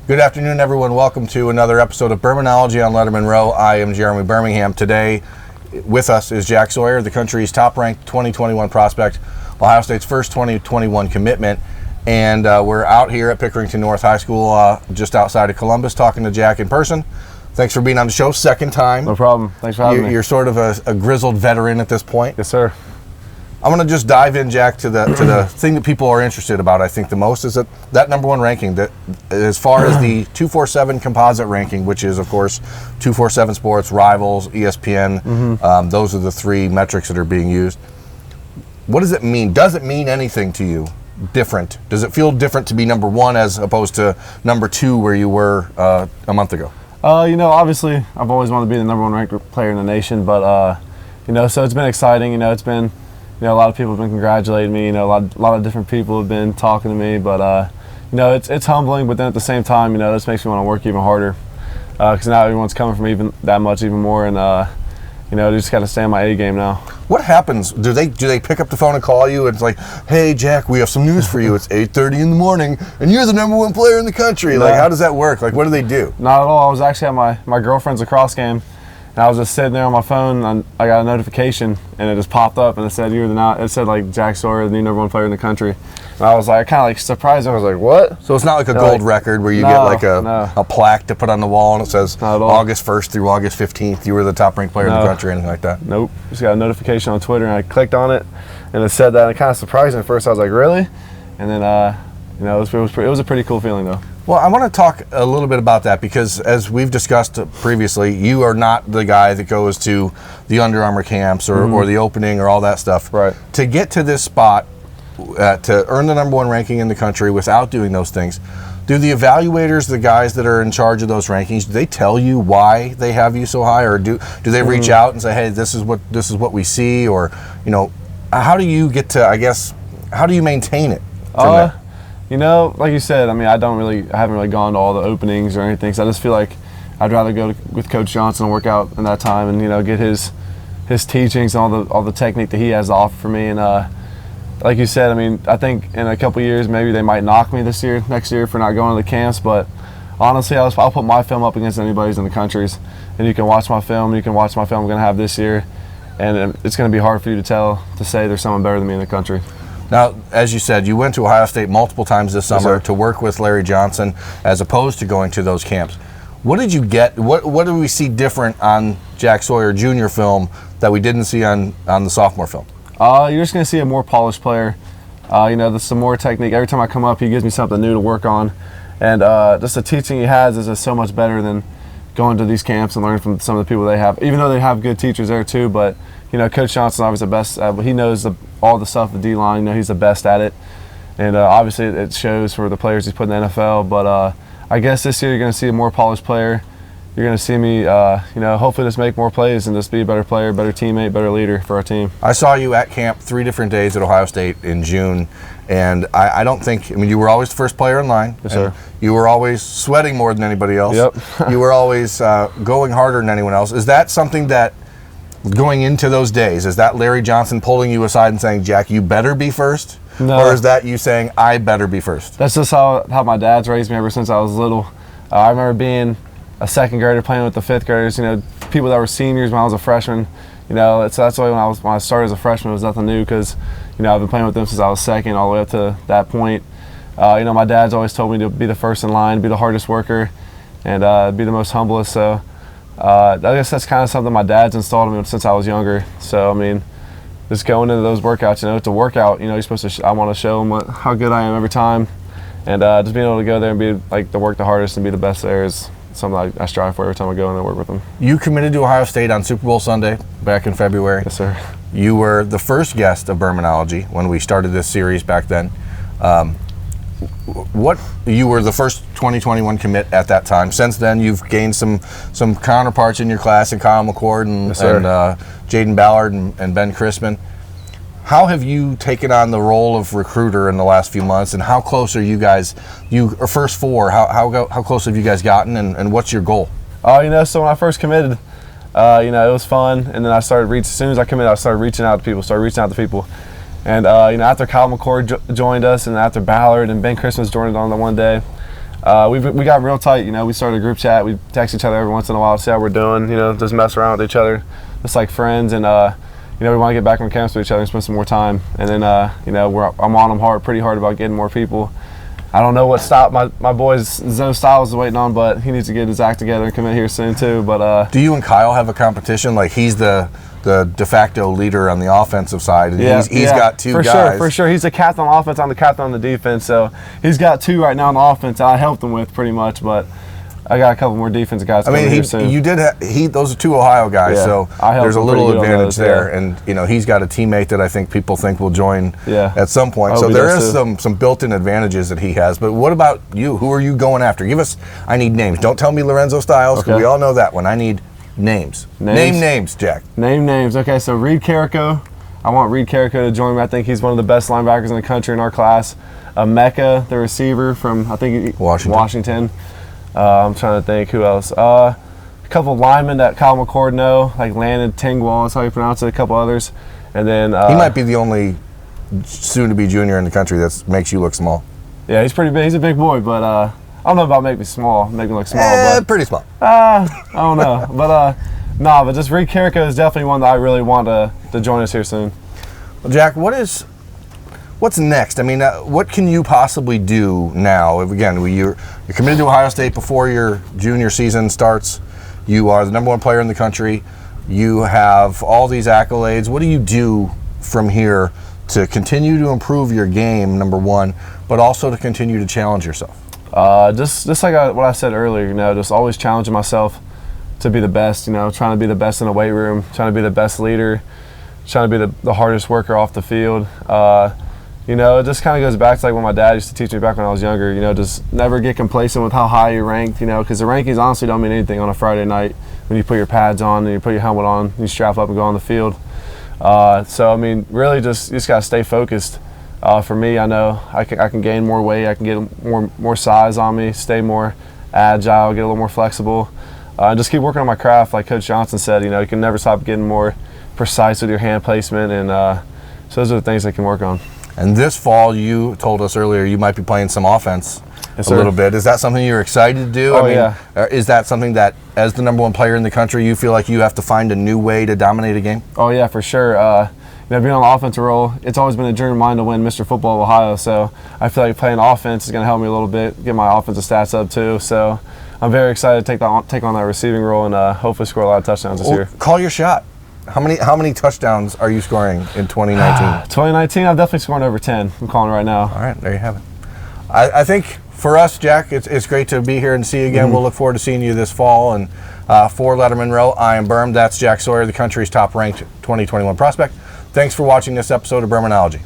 Good afternoon, everyone. Welcome to another episode of Birminology on Lettermen Row. I am Jeremy Birmingham. Today, with us is Jack Sawyer, the country's top-ranked 2021 prospect, Ohio State's first 2021 commitment. And we're out here at Pickerington North High School, just outside of Columbus, talking to Jack in person. Thanks for being on the show, second time. No problem. Thanks for having me. You're sort of a grizzled veteran at this point. Yes, sir. I'm going to just dive in, Jack, to the thing that people are interested about, I think, the most is that number one ranking. That as far as the 247 composite ranking, which is, of course, 247 Sports, Rivals, ESPN, those are the three metrics that are being used. What does it mean? Does it mean anything to you different? Does it feel different to be number one as opposed to number two where you were a month ago? Obviously, I've always wanted to be the number one ranked player in the nation, but, so it's been exciting. It's been... a lot of people have been congratulating me. A lot of different people have been talking to me, but it's humbling. But then at the same time, this makes me want to work even harder because now everyone's coming from even that much, even more, and just got to stay on my A game now. What happens? Do they pick up the phone and call you? And it's like, hey, Jack, we have some news for you. It's 8:30 in the morning, and you're the number one player in the country. Like, how does that work? Like, what do they do? Not at all. I was actually at my girlfriend's lacrosse game. And I was just sitting there on my phone, and I got a notification, and it just popped up, and it said like Jack Sawyer, the new number one player in the country. And I was like, kind of like surprised. I was like, what? So it's not like a gold record where you get like a plaque to put on the wall, and it says August 1st through August 15th, you were the top ranked player in the country, or anything like that? Nope. Just got a notification on Twitter, and I clicked on it, and it said that, and it kind of surprised me at first. I was like, really? And then, it was a pretty cool feeling, though. Well, I want to talk a little bit about that because, as we've discussed previously, you are not the guy that goes to the Under Armour camps or the opening or all that stuff. Right. To get to this spot, to earn the number one ranking in the country without doing those things, do the evaluators, the guys that are in charge of those rankings, do they tell you why they have you so high, or do they reach out and say, hey, this is what we see, or how do you get to, how do you maintain it from there? Like you said, I haven't really gone to all the openings or anything, so I just feel like I'd rather go with Coach Johnson and work out in that time and, get his teachings and all the technique that he has to offer for me. And like you said, I think in a couple of years, maybe they might knock me next year for not going to the camps, but honestly, I'll put my film up against anybody's in the countries, and you can watch my film, I'm going to have this year, and it's going to be hard for you to say there's someone better than me in the country. Now, as you said, you went to Ohio State multiple times this summer to work with Larry Johnson as opposed to going to those camps. What did you get? What do we see different on Jack Sawyer Jr. film that we didn't see on the sophomore film? You're just going to see a more polished player. There's some more technique. Every time I come up, he gives me something new to work on. And just the teaching he has is just so much better than going to these camps and learning from some of the people they have, even though they have good teachers there too. But Coach Johnson obviously the best. He knows all the stuff, the D-line. He's the best at it, and obviously it shows for the players he's put in the NFL. But I guess this year you're going to see a more polished player. You're going to see me, hopefully just make more plays and just be a better player, better teammate, better leader for our team. I saw you at camp 3 different days at Ohio State in June, and I don't think, you were always the first player in line. Yes, sir. You were always sweating more than anybody else. Yep. You were always going harder than anyone else. Is that something that, going into those days, is that Larry Johnson pulling you aside and saying, Jack, you better be first? No. Or is that you saying, I better be first? That's just how my dad's raised me ever since I was little. I remember being a second grader playing with the fifth graders, people that were seniors when I was a freshman. That's why when I started as a freshman, it was nothing new because, I've been playing with them since I was second all the way up to that point. My dad's always told me to be the first in line, be the hardest worker, and be the most humblest. So I guess that's kind of something my dad's installed in me since I was younger. So, just going into those workouts, it's a workout, you're supposed to, I want to show them how good I am every time. And just being able to go there and be work the hardest and be the best there is something I strive for every time I go in and work with them. You committed to Ohio State on Super Bowl Sunday back in February. Yes, sir. You were the first guest of Birminology when we started this series back then. You were the first 2021 commit at that time. Since then, you've gained some counterparts in your class, and Kyle McCord and Jaden Ballard and Ben Chrisman. How have you taken on the role of recruiter in the last few months, and how close are you guys? You are first four. How close have you guys gotten, and what's your goal? So when I first committed, it was fun, and then I started as soon as I committed, I started reaching out to people. And after Kyle McCord joined us, and after Ballard and Ben Christmas joined on the one day, we got real tight. You know, we started a group chat. We text each other every once in a while to see how we're doing. You know, just mess around with each other, just like friends. And you know, we want to get back on campus with each other and spend some more time. And then you know, I'm on them pretty hard about getting more people. I don't know what style my boy's Zoe Styles is waiting on, but he needs to get his act together and commit here soon too. But do you and Kyle have a competition? Like, he's the de facto leader on the offensive side, and he's got two guys. For sure. He's the captain on offense. I'm the captain on the defense. So he's got two right now on offense that I helped him with pretty much, but I got a couple more defensive guys. I mean, here soon. Those are two Ohio guys, so there's a little advantage there. Yeah. And you know, he's got a teammate that I think people think will join at some point. So he there does is some built-in advantages that he has. But what about you? Who are you going after? I need names. Don't tell me Lorenzo Styles, because we all know that one. I need names. Name names, Jack. Name names. Okay, so Reed Carrico. I want Reed Carrico to join me. I think he's one of the best linebackers in the country in our class. Mecca, the receiver from, I think, Washington. I'm trying to think who else. A couple of linemen that Kyle McCord know, like Landon Tingwall, that's how you pronounce it, a couple others. And then he might be the only soon-to-be junior in the country that makes you look small. Yeah, he's pretty big. He's a big boy, but I don't know about make me look small. But pretty small. I don't know. But but just Reed Carrico is definitely one that I really want to join us here soon. Well, Jack, what's next? I mean, what can you possibly do now? Again, you're committed to Ohio State before your junior season starts. You are the #1 player in the country. You have all these accolades. What do you do from here to continue to improve your game, number one, but also to continue to challenge yourself? Just like what I said earlier, you know, just always challenging myself to be the best, you know, trying to be the best in the weight room, trying to be the best leader, trying to be the hardest worker off the field. You know, it just kind of goes back to like what my dad used to teach me back when I was younger, you know, just never get complacent with how high you're ranked, you know, because the rankings honestly don't mean anything on a Friday night when you put your pads on and you put your helmet on, you strap up and go on the field. So, I mean, really you just got to stay focused. For me, I know I can gain more weight, I can get more size on me, stay more agile, get a little more flexible, and just keep working on my craft. Like Coach Johnson said, you know, you can never stop getting more precise with your hand placement, and so those are the things I can work on. And this fall, you told us earlier you might be playing some offense a little bit. Is that something you're excited to do? Is that something that, as the #1 player in the country, you feel like you have to find a new way to dominate a game? Oh, yeah, for sure. You know, being on the offensive role, it's always been a dream of mine to win Mr. Football of Ohio, so I feel like playing offense is going to help me a little bit, get my offensive stats up too. So I'm very excited to take on that receiving role and hopefully score a lot of touchdowns this year. Call your shot. How many touchdowns are you scoring in 2019? 2019, I'm definitely scoring over 10. I'm calling it right now. All right, there you have it. I think for us, Jack, it's great to be here and see you again. We'll look forward to seeing you this fall. And for Lettermen Row, I am Berm. That's Jack Sawyer, the country's top-ranked 2021 prospect. Thanks for watching this episode of Birminology.